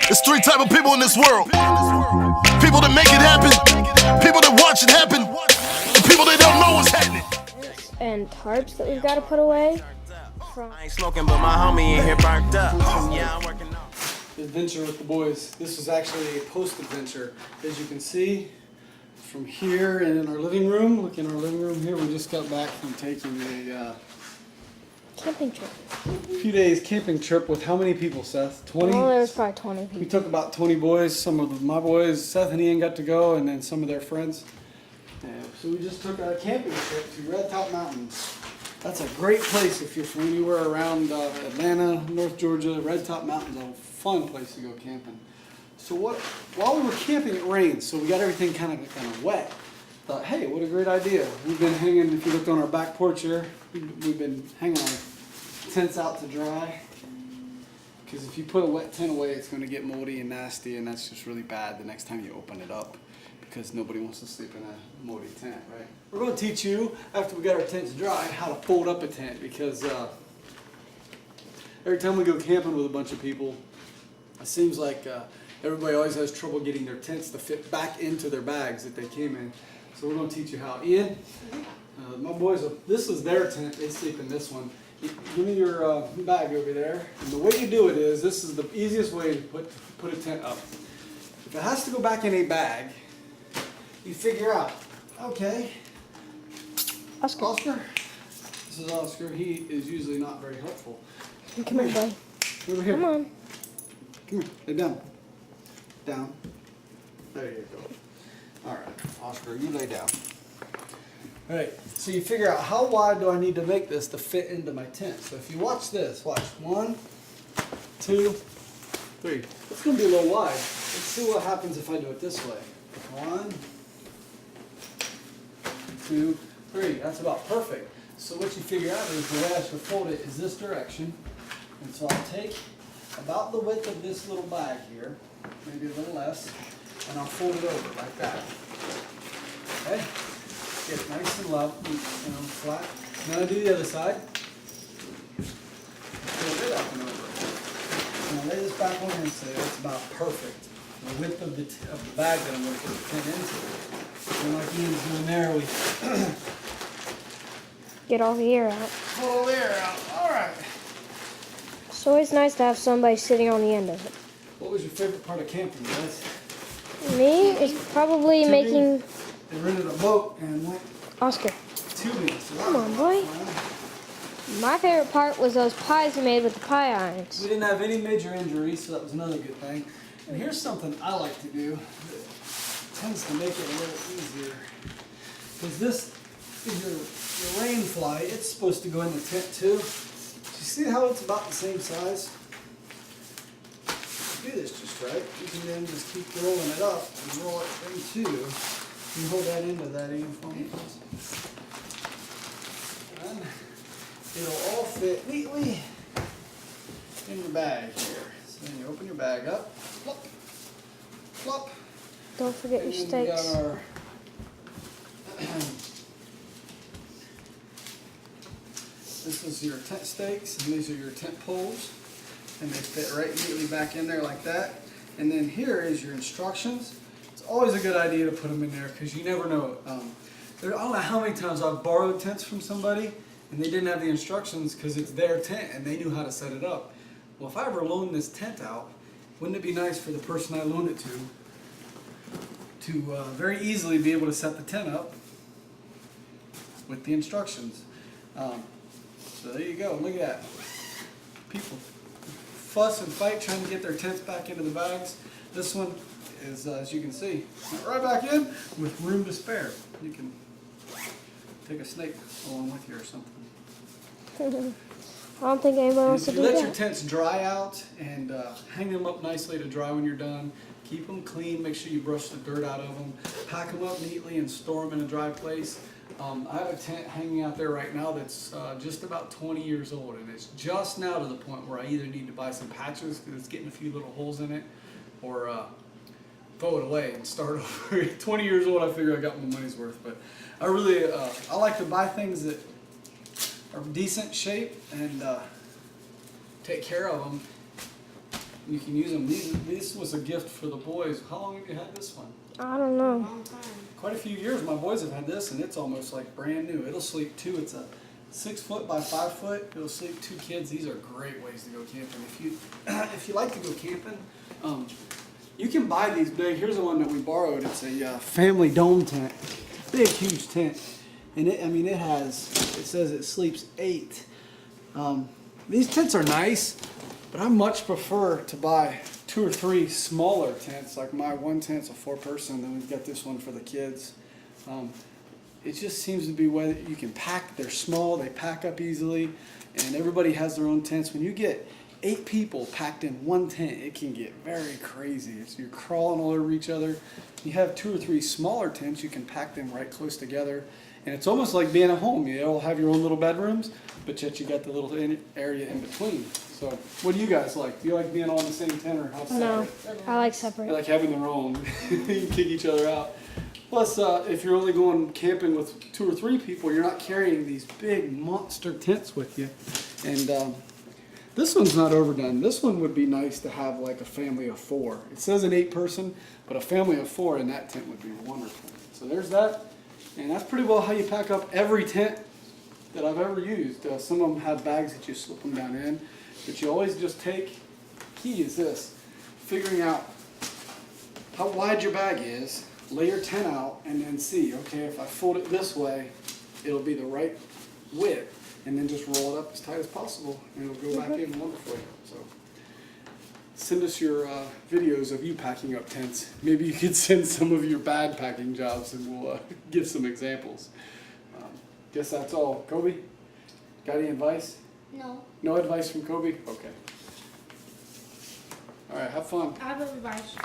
There's three type of people in this world. People that make it happen, people that watch it happen, and people that don't know what's happening. And tarps that we've got to put away. I ain't smoking, but my homie in here burnt up. Yeah, I'm working on Adventure with the boys. This was actually a post-adventure. As you can see, from here and in our living room, look in our living room here, we just got back from taking a Camping trip. few days camping trip with how many people, Seth? 20? Oh, there was probably 20 We people. took about 20 boys. Some of my boys, Seth and Ian, got to go, and then some of their friends. So we just took a camping trip to Red Top Mountains. That's a great place if you're from anywhere around Atlanta, North Georgia. Red Top Mountains is a fun place to go camping. So while we were camping, it rained, so we got everything kind of wet. Thought, hey, what a great idea. We've been hanging, if you looked on our back porch here, we've been hanging our tents out to dry. Because if you put a wet tent away, it's going to get moldy and nasty, and that's just really bad the next time you open it up. Because nobody wants to sleep in a moldy tent, right? We're going to teach you, after we got our tents dry, how to fold up a tent. Because every time we go camping with a bunch of people, it seems like everybody always has trouble getting their tents to fit back into their bags that they came in. So we're going to teach you how. Ian, my boys, this is their tent. They sleep in this one. Give me your bag over there. And the way you do it is, this is the easiest way to put a tent up. If it has to go back in a bag, you figure out, okay, Oscar. This is Oscar. He is usually not very helpful. Come here, boy. Over here. Come on. Come here. Lay down. Down. There you go. All right, Oscar, you lay down. All right, so you figure out how wide do I need to make this to fit into my tent. So if you watch this, watch. 1, 2, 3. It's going to be a little wide. Let's see what happens if I do it this way. 1, 2, 3. That's about perfect. So what you figure out is the way I should fold it is this direction. And so I'll take about the width of this little bag here, maybe a little less, and I'll fold it over like that. Okay? Get it nice and level, flat. Now I do the other side. Fold it up and over. Now lay this back on and say that's about perfect. The width of the bag that I'm going to put the tent into. And like Ian's doing there, we Get all the air out. pull all the air out. All right. It's always nice to have somebody sitting on the end of it. What was your favorite part of camping, guys? Me is probably Tubing. making They rented a boat and went Oscar. tubing. So Come on, boy. My favorite part was those pies we made with the pie We irons. didn't have any major injuries, so that was another good thing. And here's something I like to do that tends to make it a little easier. Because this is your rain fly. It's supposed to go in the tent too. You see how it's about the same size? Do this just right. You can then just keep rolling it up and roll it into. You hold that into that even for me. And it'll all fit neatly in the bag here. So then you open your bag up, plop, plop. Don't forget your And then we got steaks. our this is your tent stakes, and these are your tent poles, and they fit right neatly back in there like that. And then here is your instructions. It's always a good idea to put them in there because you never know. I don't know how many times I've borrowed tents from somebody and they didn't have the instructions because it's their tent and they knew how to set it up. Well, if I ever loaned this tent out, wouldn't it be nice for the person I loaned it to very easily be able to set the tent up with the instructions? So there you go. Look at that. People fuss and fight trying to get their tents back into the bags. This one is, as you can see, went right back in with room to spare. You can take a snake along with you or something. I don't think anybody wants to If you do let your that. tents dry out and hang them up nicely to dry when you're done, keep them clean, make sure you brush the dirt out of them, pack them up neatly and store them in a dry place. I have a tent hanging out there right now that's just about 20 years old, and it's just now to the point where I either need to buy some patches because it's getting a few little holes in it, or throw it away and start over. 20 years old, I figure I got my money's worth. But I really, I like to buy things that are decent shape and take care of them You can use them. This was a gift for the boys. How long have you had this one? I don't know. Quite a few years. My boys have had this, and it's almost like brand new. It'll sleep two. It's a 6 foot by 5 foot. It'll sleep 2 kids. These are great ways to go camping. If you like to go camping, you can buy these big. Here's the one that we borrowed. It's a family dome tent. Big, huge tent, and it says it sleeps 8. These tents are nice, but I much prefer to buy 2 or 3 smaller tents. Like my one tent's a 4-person, then we've got this one for the kids. It just seems to be where you can pack. They're small, they pack up easily, and everybody has their own tents. When you get 8 people packed in one tent, it can get very crazy. You're crawling all over each other. You have 2 or 3 smaller tents, you can pack them right close together, and it's almost like being at home. You all have your own little bedrooms, but yet you got the little area in between. So, what do you guys like? Do you like being all in the same tent, or how separate? No, I like I separate. like having their own. You can kick each other out. Plus, if you're only going camping with 2 or 3 people, you're not carrying these big monster tents with you. And this one's not overdone. This one would be nice to have like a family of 4. It says an 8-person, but a family of 4 in that tent would be wonderful. So there's that. And that's pretty well how you pack up every tent that I've ever used. Some of them have bags that you slip them down in, but you always just take, key is this, figuring out how wide your bag is, lay your tent out, and then see, okay, if I fold it this way, it'll be the right width, and then just roll it up as tight as possible, and it'll go back in wonderfully. So send us your videos of you packing up tents. Maybe you could send some of your bad packing jobs, and we'll give some examples. Guess that's all. Kobe, got any advice? No. No advice from Kobe? Okay. All right, have fun. I have advice.